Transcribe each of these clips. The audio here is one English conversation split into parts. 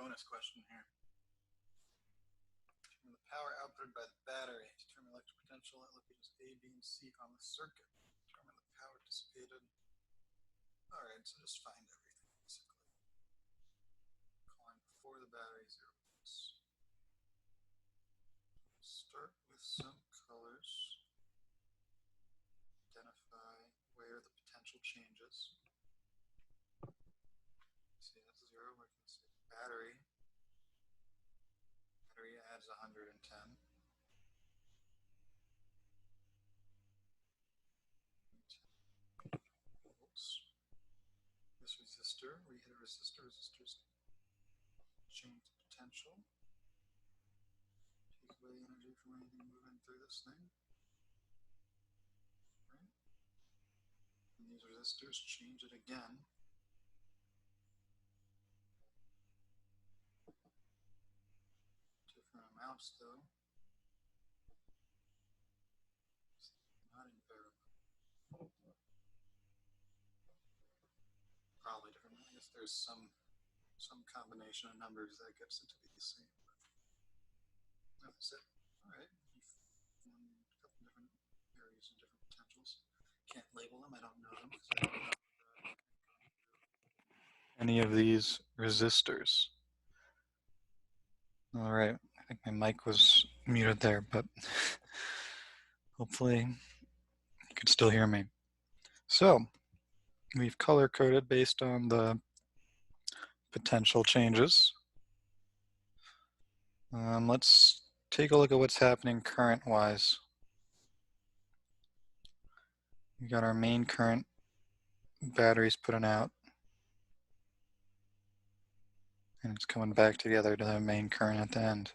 bonus question here. Determine the power outputted by the battery. Determine electric potential at locations A, B, and C on the circuit. Determine the power dissipated. All right, so just find everything basically. Calling before the battery 0 volts. Start with some colors. Identify where the potential changes. See, that's 0. We can see battery. Battery adds 110. Volts. This resistor, we hit a resistor. Resistors change the potential. Take away the energy from anything moving through this thing. Right? And these resistors change it again. Different amounts though. It's not invariable. Probably different. I guess there's some combination of numbers that gets it to be the same. That's it. All right. A couple different areas and different potentials. Can't label them. I don't know them. Any of these resistors. All right. I think my mic was muted there, but hopefully you can still hear me. So we've color coded based on the potential changes. Let's take a look at what's happening current-wise. We got our main current batteries putting out, and it's coming back together to the main current at the end.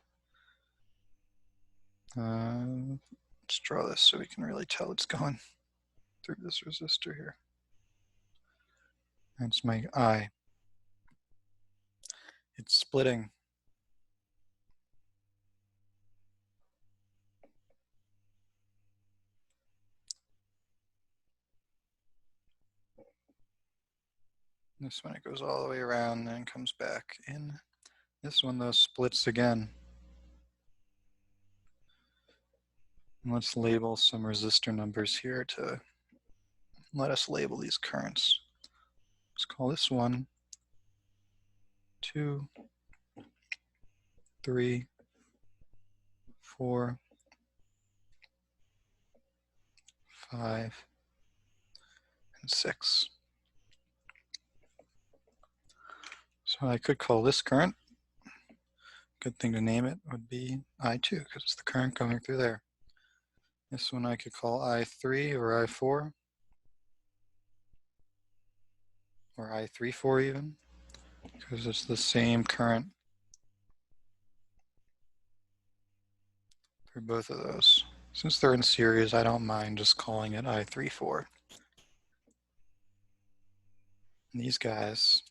Let's draw this so we can really tell it's going through this resistor here. That's my I. It's splitting. This one, it goes all the way around and then comes back in. This one, though, splits again. And let's label some resistor numbers here to let us label these currents. Let's call this 1, 2, 3, 4, 5, and 6. So I could call this current. Good thing to name it would be I2 because it's the current going through there. This one I could call I3 or I4 or I34 even because it's the same current through both of those. Since they're in series, I don't mind just calling it I34. And these guys,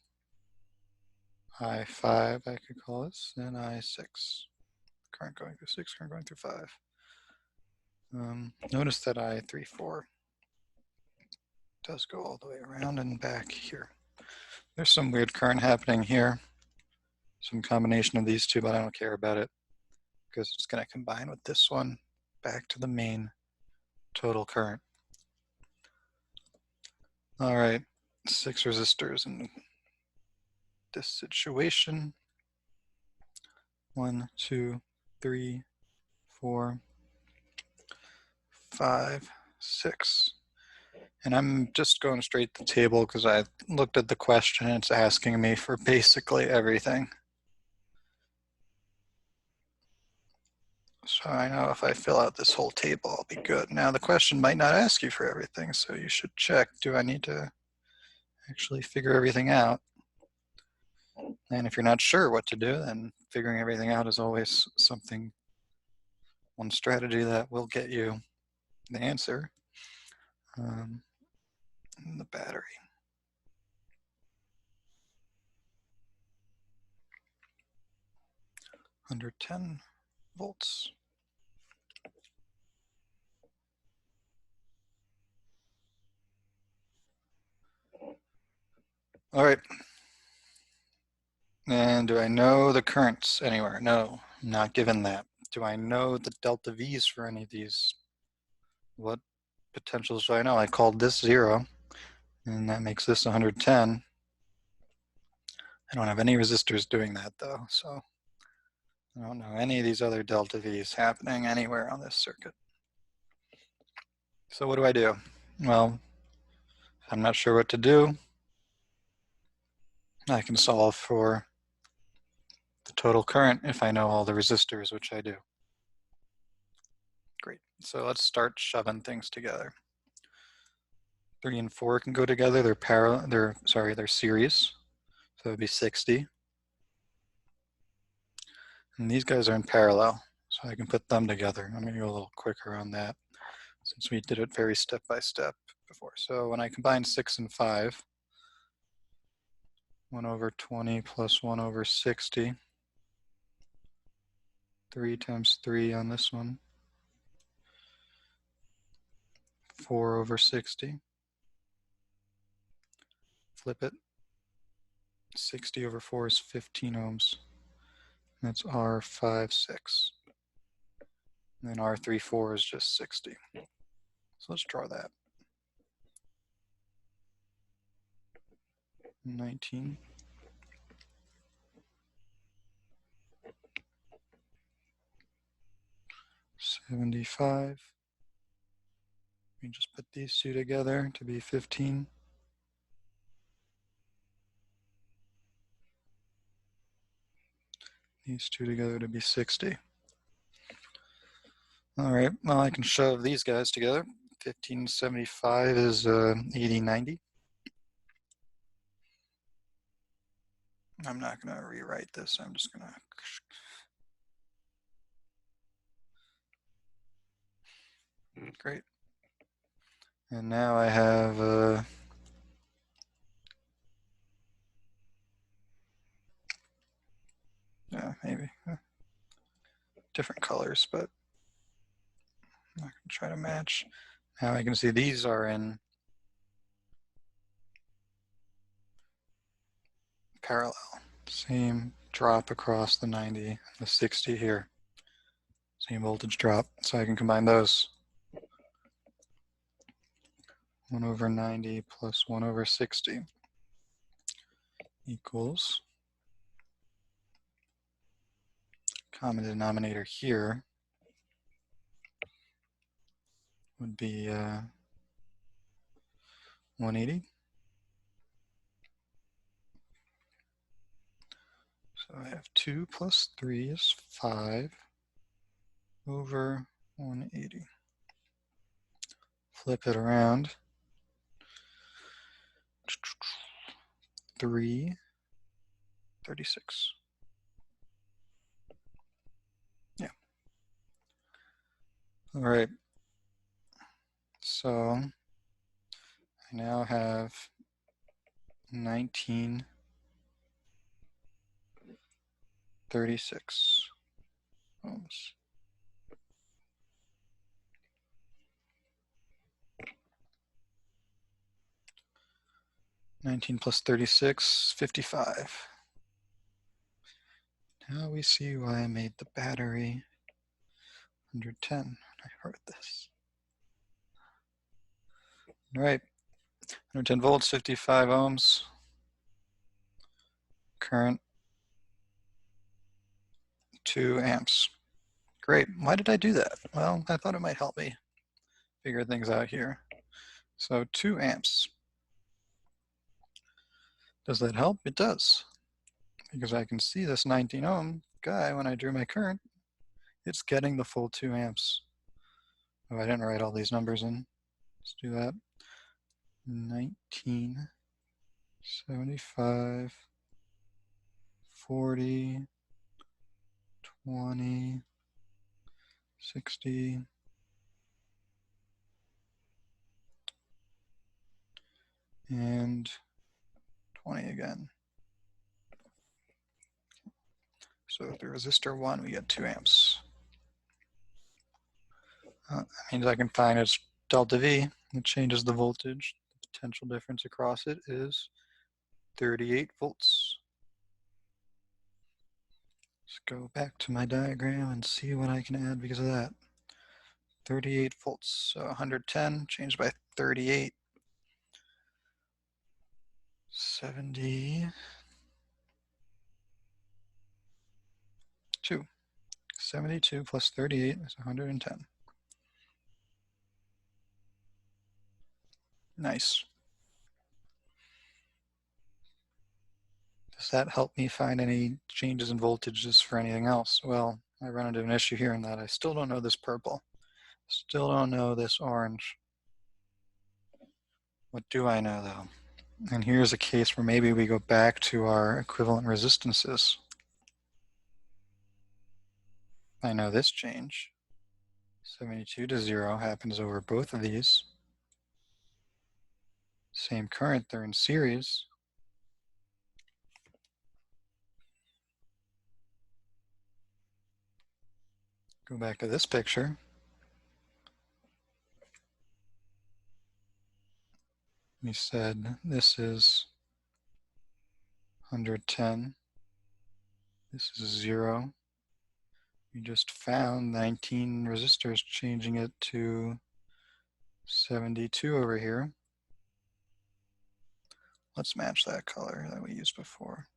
I5 I could call this, and I6. Current going through 6, current going through 5. Notice that I34 does go all the way around and back here. There's some weird current happening here. Some combination of these two, but I don't care about it because it's going to combine with this one back to the main total current. All right, 6 resistors in this situation. 1, 2, 3, 4, 5, 6. And I'm just going straight to the table because I looked at the question and it's asking me for basically everything. So I know if I fill out this whole table, I'll be good. Now the question might not ask you for everything, so you should check, do I need to actually figure everything out? And if you're not sure what to do, then figuring everything out is always something, one strategy that will get you the answer. The battery. 110 volts. All right. And do I know the currents anywhere? No, not given that. Do I know the delta V's for any of these? What potentials do I know? I called this 0, and that makes this 110. I don't have any resistors doing that though, so I don't know any of these other delta V's happening anywhere on this circuit. So what do I do? Well, if I'm not sure what to do, I can solve for the total current if I know all the resistors, which I do. Great. So let's start shoving things together. 3 and 4 can go together. They're parallel. They're series. So it would be 60. And these guys are in parallel, so I can put them together. I'm going to go a little quicker on that since we did it very step by step before. So when I combine 6 and 5, 1 over 20 plus 1 over 60, 3 times 3 on this one, 4 over 60. Flip it. 60 over 4 is 15 ohms. That's R56. And then R34 is just 60. So let's draw that. 19. $75. We just put these two together to be 15. These two together to be 60. All right, well, I can shove these guys together. 1575 is 8090. I'm not going to rewrite this. I'm just going to. Great. And now I have maybe different colors, but I'm not going to try to match. Now I can see these are in parallel. Same drop across the 90, the 60 here. Same voltage drop, so I can combine those. 1 over 90 plus 1 over 60 equals, common denominator here would be 180. So I have 2 plus 3 is 5 over 180. Flip it around. 336. Yeah. All right. So I now have 1936 ohms. 19 plus 36, 55. Now we see why I made the battery 110 when I wrote this. All right, 110 volts, 55 ohms. Current, 2 amps. Great, why did I do that? Well, I thought it might help me figure things out here. So 2 amps. Does that help? It does. Because I can see this 19 ohm guy when I drew my current, it's getting the full 2 amps. Oh, I didn't write all these numbers in. Let's do that. 19, 75, 40, 20, 60, and 20 again. So with the resistor 1, we get 2 amps. That means I can find its delta V. It changes the voltage. The potential difference across it is 38 volts. Let's go back to my diagram and see what I can add because of that. 38 volts, so 110 changed by 38. 72. 72 plus 38 is 110. Nice. Does that help me find any changes in voltages for anything else? Well, I run into an issue here in that I still don't know this purple. Still don't know this orange. What do I know though? And here's a case where maybe we go back to our equivalent resistances. I know this change. 72 to 0 happens over both of these. Same current, they're in series. Go back to this picture. We said this is 110. This is 0. We just found 19 resistors, changing it to 72 over here. Let's match that color that we used before.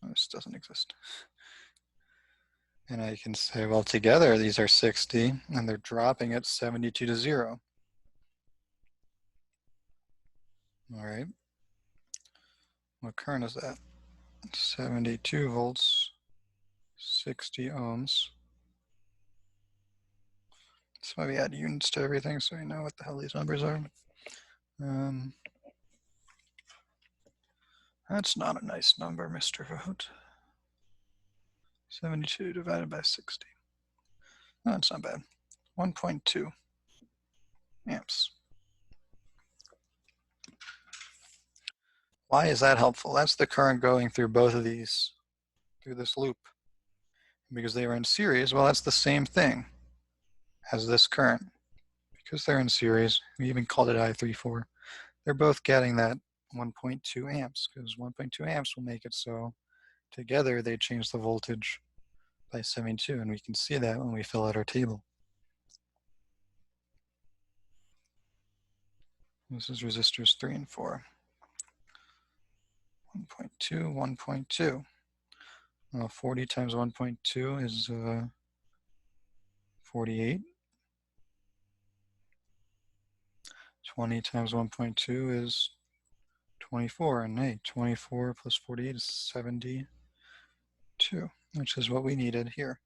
Oh, this doesn't exist. And I can say, well, together these are 60, and they're dropping at 72 to 0. All right. What current is that? 72 volts, 60 ohms. That's why we add units to everything so we know what the hell these numbers are. That's not a nice number, Mr. Vogt. 72 divided by 60. Oh, that's not bad. 1.2 amps. Why is that helpful? That's the current going through both of these, through this loop. Because they were in series, well, that's the same thing as this current. Because they're in series, we even called it I34. They're both getting that 1.2 amps, because 1.2 amps will make it so together they change the voltage by 72, and we can see that when we fill out our table. This is resistors 3 and 4. 1.2, 1.2. 40 times 1.2 is 48. 20 times 1.2 is 24, and hey, 24 plus 48 is 72, which is what we needed here.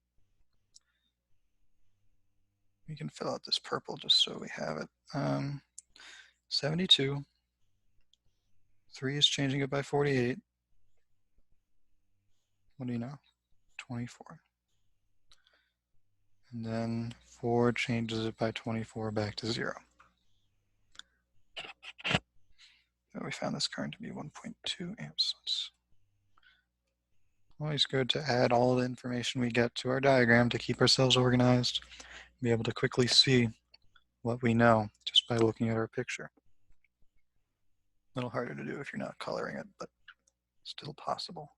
We can fill out this purple just so we have it. 72, 3 is changing it by 48. What do you know? 24. And then 4 changes it by 24 back to 0. So we found this current to be 1.2 amps. It's always good to add all the information we get to our diagram to keep ourselves organized, and be able to quickly see what we know just by looking at our picture. A little harder to do if you're not coloring it, but still possible.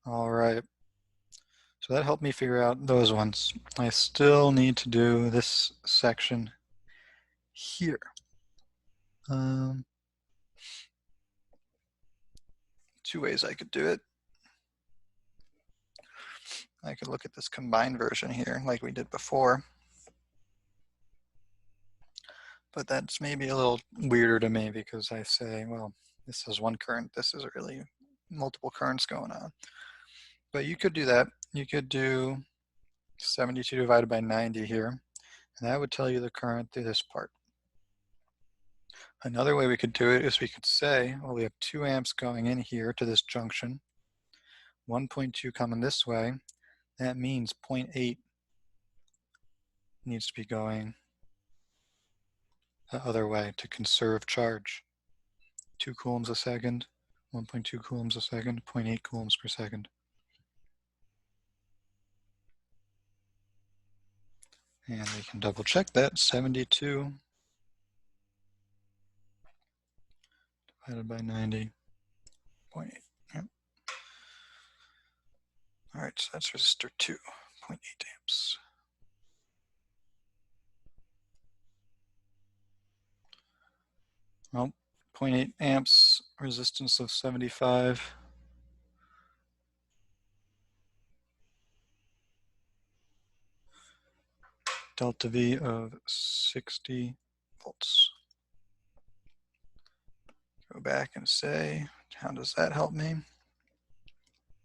All right. So that helped me figure out those ones. I still need to do this section here. Two ways I could do it. I could look at this combined version here like we did before. But that's maybe a little weirder to me because I say, well, this is one current, this is really multiple currents going on. But you could do that. You could do 72 divided by 90 here, and that would tell you the current through this part. Another way we could do it is we could say, well, we have 2 amps going in here to this junction, 1.2 coming this way. That means 0.8 needs to be going the other way to conserve charge. 2 coulombs a second, 1.2 coulombs a second, 0.8 coulombs per second. And we can double check that. 72 divided by 90.8. Yep. All right, so that's resistor 2, 0.8 amps. Well, 0.8 amps, resistance of 75. Delta V of 60 volts. Go back and say, how does that help me?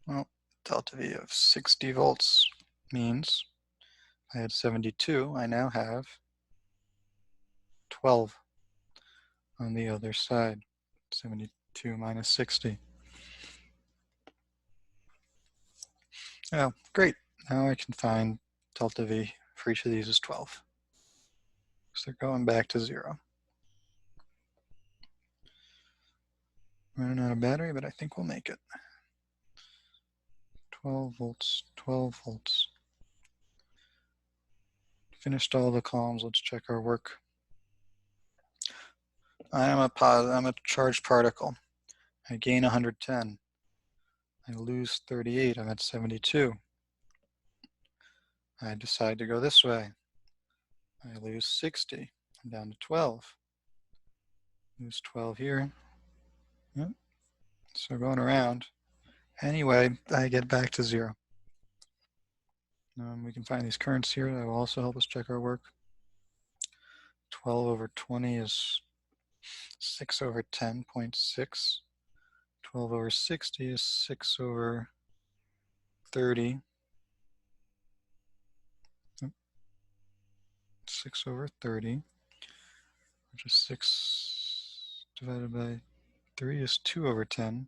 Well, delta V of 60 volts means I had 72, I now have 12 on the other side. 72 minus 60. Oh, great. Now I can find delta V for each of these is 12. So they're going back to 0. Running out of battery, but I think we'll make it. 12 volts, 12 volts. Finished all the columns. Let's check our work. I'm a charged particle. I gain 110. I lose 38. I'm at 72. I decide to go this way. I lose 60. I'm down to 12. Lose 12 here. Yep. So going around. Anyway, I get back to 0. We can find these currents here. That will also help us check our work. 12 over 20 is 6 over 10.6. 12 over 60 is 6 over 30. 6 over 30, which is 6 divided by 3 is 2 over 10.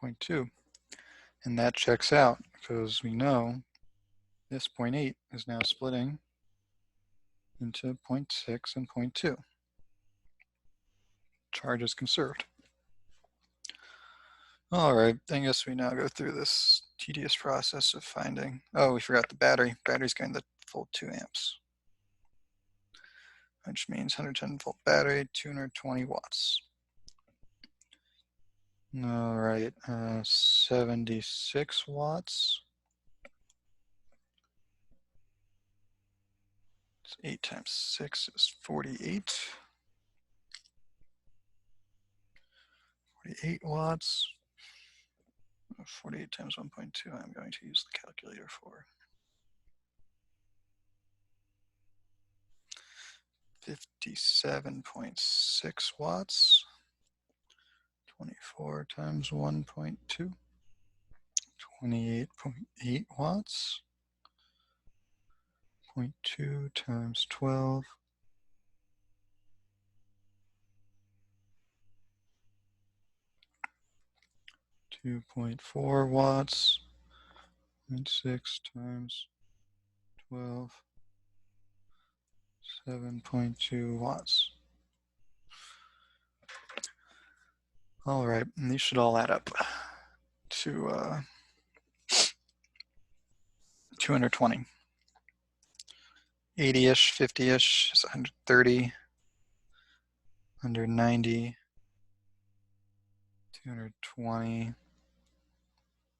0.2. And that checks out because we know this 0.8 is now splitting into 0.6 and 0.2. Charge is conserved. All right, I guess we now go through this tedious process of finding, oh, we forgot the battery. Battery's going the full 2 amps, which means 110 volt battery, 220 watts. All right, 76 watts. So 8 times 6 is 48. 48 watts. 48 times 1.2, I'm going to use the calculator for. 57.6 watts. 24 times 1.2. 28.8 watts. 0.2 times 12. 2.4 watts. And 6 times 12. 7.2 watts. All right, and these should all add up to 220. 80-ish, 50-ish is 130, 190, 220,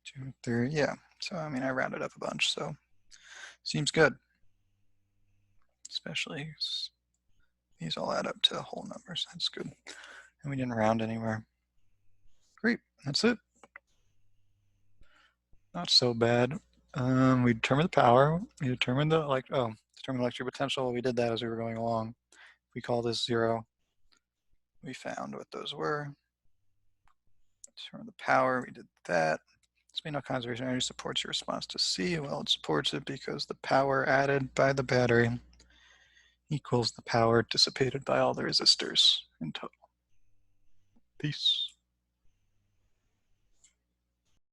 230, yeah. So, I mean, I rounded up a bunch, so seems good. Especially these all add up to whole numbers. That's good. And we didn't round anywhere. Great, that's it. Not so bad. We determined the power. We determined the determined electric potential. We did that as we were going along. We call this 0. We found what those were. Determined the power. We did that. Spinel conservation energy supports your response to C. Well, it supports it because the power added by the battery equals the power dissipated by all the resistors in total. Peace.